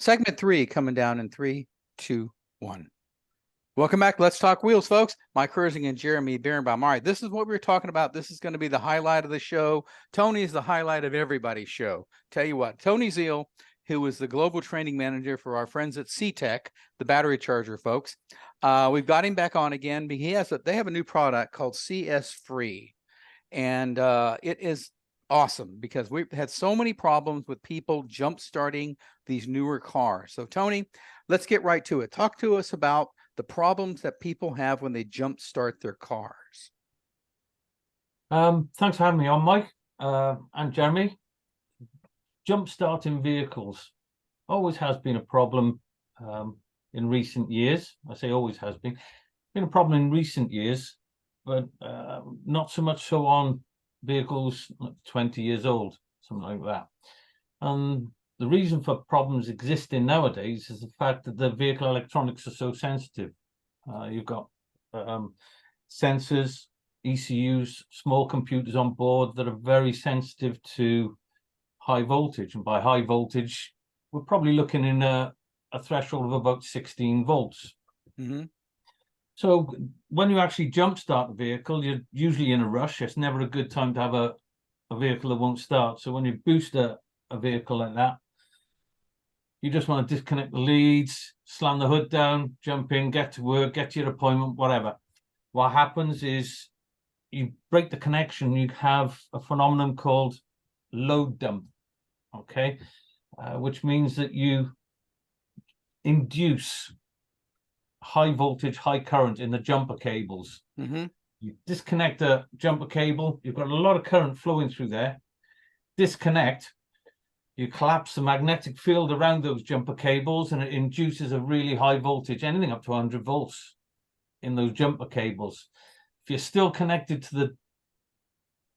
Segment 3 coming down in 3, 2, 1. Welcome back. Let's talk wheels, folks. Mike Herzing and Jeremy Birenbaum. All right, this is what we were talking about. This is going to be the highlight of the show. Tony is the highlight of everybody's show. Tell you what, Tony Zeal, who is the global training manager for our friends at CTEK, the battery charger folks. We've got him back on again. They have a new product called CS Free, and it is awesome because we've had so many problems with people jump starting these newer cars. So Tony, let's get right to it. Talk to us about the problems that people have when they jump start their cars. Thanks for having me on, Mike and Jeremy. Jump starting vehicles always has been a problem in recent years. I say always has been a problem in recent years, but not so much so on vehicles 20 years old, something like that. And the reason for problems existing nowadays is the fact that the vehicle electronics are so sensitive. You've got sensors, ECUs, small computers on board that are very sensitive to high voltage. And by high voltage, we're probably looking in a threshold of about 16 volts. Mm-hmm. So when you actually jump start a vehicle, you're usually in a rush. It's never a good time to have a vehicle that won't start. So when you boost a vehicle like that, you just want to disconnect the leads, slam the hood down, jump in, get to work, get to your appointment, whatever. What happens is you break the connection. You have a phenomenon called load dump, okay? Which means that you induce high voltage, high current in the jumper cables. Mm-hmm. You disconnect a jumper cable, you've got a lot of current flowing through there. Disconnect, you collapse the magnetic field around those jumper cables, and it induces a really high voltage, anything up to 100 volts in those jumper cables. If you're still connected to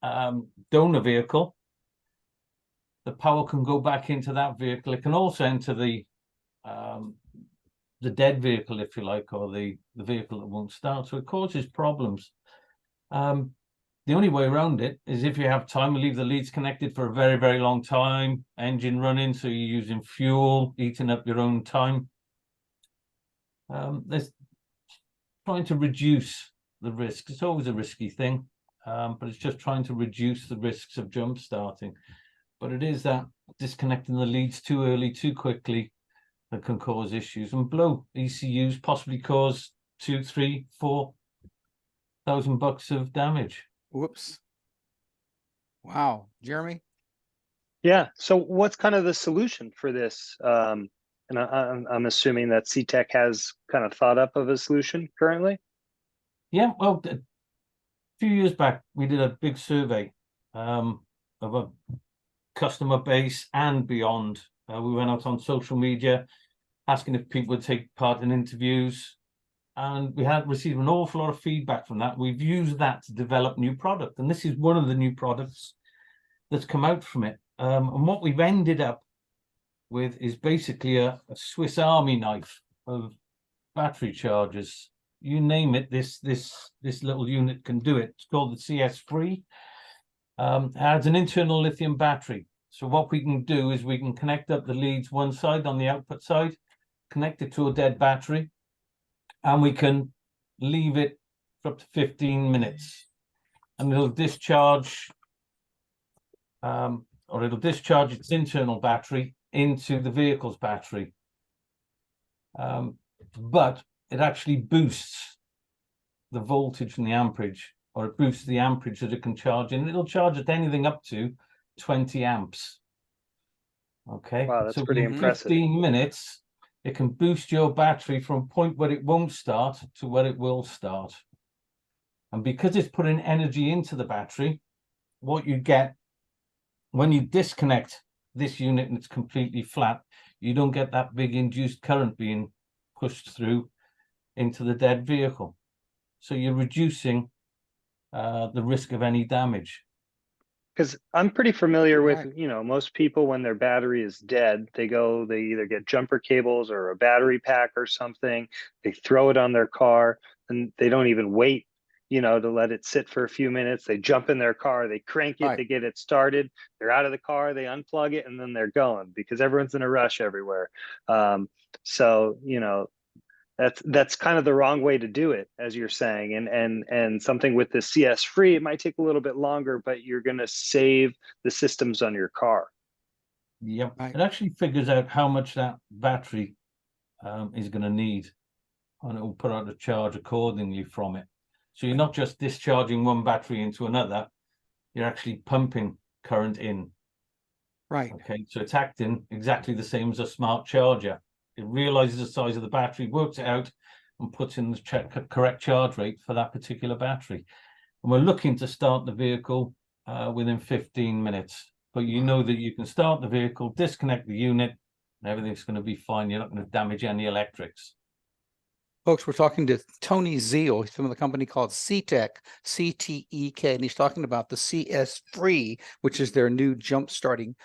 the donor vehicle, the power can go back into that vehicle. It can also enter the dead vehicle, if you like, or the vehicle that won't start. So it causes problems. The only way around it is if you have time, leave the leads connected for a very, very long time, engine running, so you're using fuel, eating up your own time. There's trying to reduce the risk. It's always a risky thing, but it's just trying to reduce the risks of jump starting. But it is that disconnecting the leads too early, too quickly, that can cause issues and blow ECUs, possibly cause $2,000, $3,000, $4,000 of damage. Whoops. Wow. Jeremy? Yeah. So what's kind of the solution for this? And I'm assuming that CTEK has kind of thought up of a solution currently. Yeah, well, a few years back, we did a big survey of a customer base and beyond. We went out on social media asking if people would take part in interviews, and we had received an awful lot of feedback from that. We've used that to develop new product, and this is one of the new products that's come out from it. And what we've ended up with is basically a Swiss Army knife of battery chargers. You name it, this little unit can do it. It's called the CS Free. It has an internal lithium battery. So what we can do is we can connect up the leads one side on the output side, connect it to a dead battery, and we can leave it for up to 15 minutes. And it'll discharge, it'll discharge its internal battery into the vehicle's battery. But it actually boosts the voltage and the amperage, or it boosts the amperage that it can charge, and it'll charge at anything up to 20 amps. Okay, wow, that's so pretty in impressive. 15 minutes, it can boost your battery from a point where it won't start to where it will start. And because it's putting energy into the battery, what you get when you disconnect this unit and it's completely flat, you don't get that big induced current being pushed through into the dead vehicle. So you're reducing the risk of any damage. Because I'm pretty familiar with, most people, when their battery is dead, they either get jumper cables or a battery pack or something. They throw it on their car and they don't even wait to let it sit for a few minutes. They jump in their car, they crank it, Right. they get it started, they're out of the car, they unplug it, and then they're going because everyone's in a rush everywhere. So that's kind of the wrong way to do it, as you're saying. And something with the CS free, it might take a little bit longer, but you're going to save the systems on your car. Yep. Right. It actually figures out how much that battery is going to need, and it will put out a charge accordingly from it. So you're not just discharging one battery into another, you're actually pumping current in. Right. Okay, so it's acting exactly the same as a smart charger. It realizes the size of the battery, works it out, and puts in the correct charge rate for that particular battery. And we're looking to start the vehicle within 15 minutes. But you know that you can start the vehicle, disconnect the unit, and everything's going to be fine. You're not going to damage any electrics. Folks, we're talking to Tony Zeal. He's from the company called CTEK, CTEK, and he's talking about the CS Free, which is their new jump starting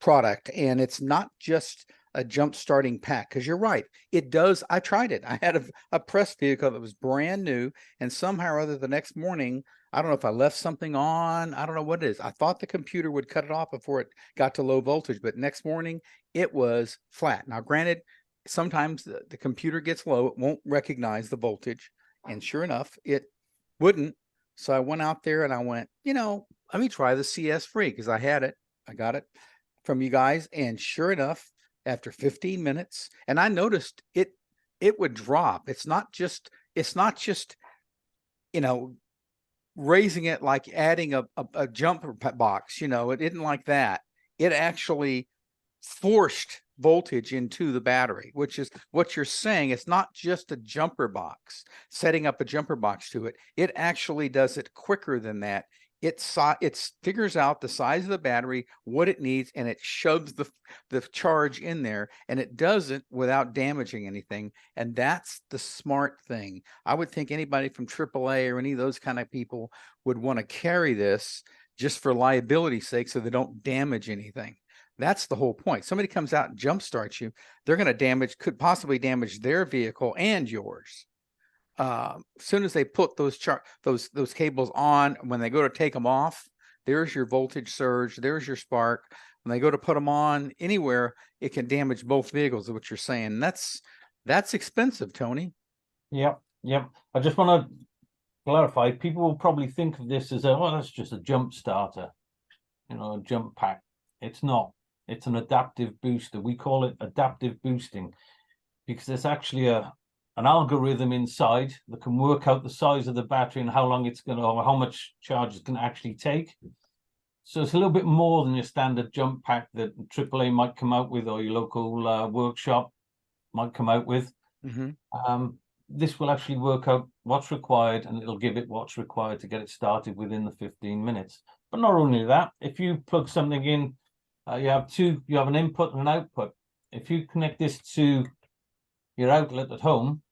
product. And it's not just a jump starting pack, because you're right, it does. I tried it. I had a press vehicle that was brand new, and somehow or other the next morning, I don't know if I left something on, I don't know what it is. I thought the computer would cut it off before it got to low voltage, but next morning it was flat. Now granted, sometimes the computer gets low, it won't recognize the voltage, and sure enough it wouldn't. So I went out there and I went, let me try the CS Free, because I had it, I got it from you guys, and sure enough, after 15 minutes, and I noticed it would drop. It's not just raising it like adding a jumper box. It isn't like that. It actually forced voltage into the battery, which is what you're saying. It's not just a jumper box, setting up a jumper box to it. It actually does it quicker than that. It figures out the size of the battery, what it needs, and it shoves the charge in there, and it does it without damaging anything. And that's the smart thing. I would think anybody from AAA or any of those kind of people would want to carry this just for liability's sake, so they don't damage anything. That's the whole point. Somebody comes out and jump starts you, they're going to could possibly damage their vehicle and yours. As soon as they put those cables on, when they go to take them off, there's your voltage surge, there's your spark. When they go to put them on anywhere, it can damage both vehicles, is what you're saying. That's expensive, Tony. Yep. I just want to clarify, people will probably think of this as that's just a jump starter, a jump pack. It's not. It's an adaptive booster. We call it adaptive boosting because there's actually an algorithm inside that can work out the size of the battery and how long it's going to, or how much charge it can actually take. So it's a little bit more than your standard jump pack that AAA might come out with, or your local workshop might come out with. Mm-hmm. This will actually work out what's required, and it'll give it what's required to get it started within the 15 minutes. But not only that, if you plug something in, you have an input and an output. If you connect this to your outlet at home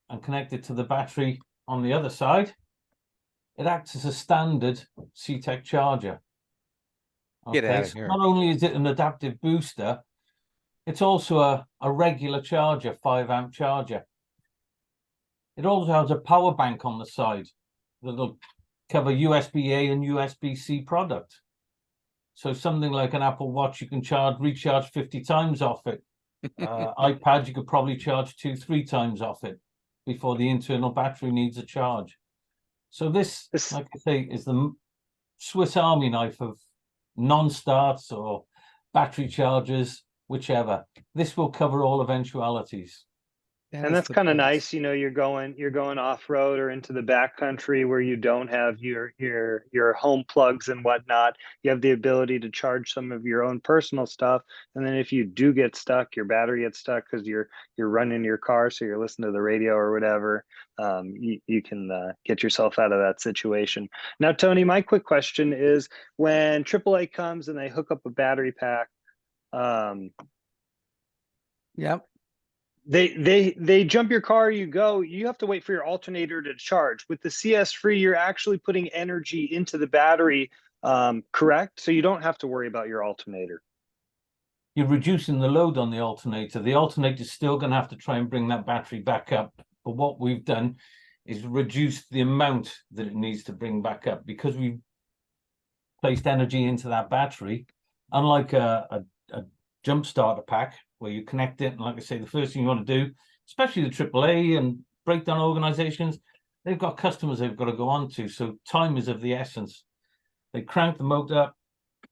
and connect it to the battery on the other side, it acts as a standard CTEK charger. Get out of so here. Not only is it an adaptive booster, it's also a regular charger, 5-amp charger. It also has a power bank on the side that'll cover USB-A and USB-C product. So something like an Apple Watch, you can recharge 50 times off it. iPad, you could probably charge 2-3 times off it before the internal battery needs a charge. So this, like I say, is the Swiss Army knife of non-starts or battery chargers, whichever. This will cover all eventualities. And that's kind of nice, you're going off-road or into the backcountry where you don't have your home plugs and whatnot. You have the ability to charge some of your own personal stuff, and then if you do get stuck, your battery gets stuck because you're running your car, so you're listening to the radio or whatever. You can get yourself out of that situation. Now, Tony, my quick question is: when AAA comes and they hook up a battery pack, Yep. They jump your car, you have to wait for your alternator to charge. With the CS Free, you're actually putting energy into the battery, correct? So you don't have to worry about your alternator. You're reducing the load on the alternator. The alternator is still going to have to try and bring that battery back up. But what we've done is reduce the amount that it needs to bring back up, because we've placed energy into that battery. Unlike a jump starter pack where you connect it, and like I say, the first thing you want to do, especially the AAA and breakdown organizations, they've got customers they've got to go on to, so time is of the essence. They crank the motor up,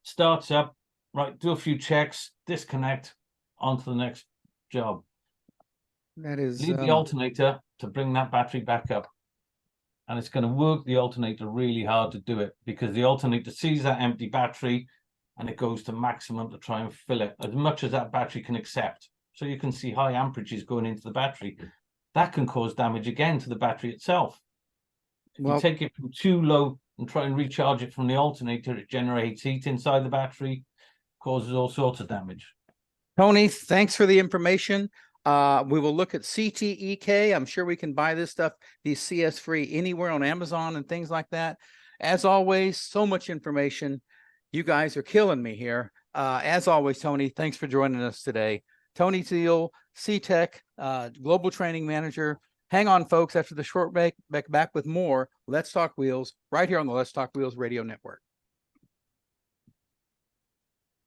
starts up, right, do a few checks, disconnect, on to the next job. That is Leave the alternator to bring that battery back up. And it's going to work the alternator really hard to do it, because the alternator sees that empty battery and it goes to maximum to try and fill it as much as that battery can accept. So you can see high amperages going into the battery. That can cause damage again to the battery itself. If you take it from too low and try and recharge it from the alternator, it generates heat inside the battery, causes all sorts of damage. Tony, thanks for the information. We will look at CTEK. I'm sure we can buy this stuff, these CS free, anywhere on Amazon and things like that. As always, so much information. You guys are killing me here. As always, Tony, thanks for joining us today. Tony Zeal, CTEK, Global Training Manager. Hang on, folks. After the short break, back with more Let's Talk Wheels right here on the Let's Talk Wheels Radio Network.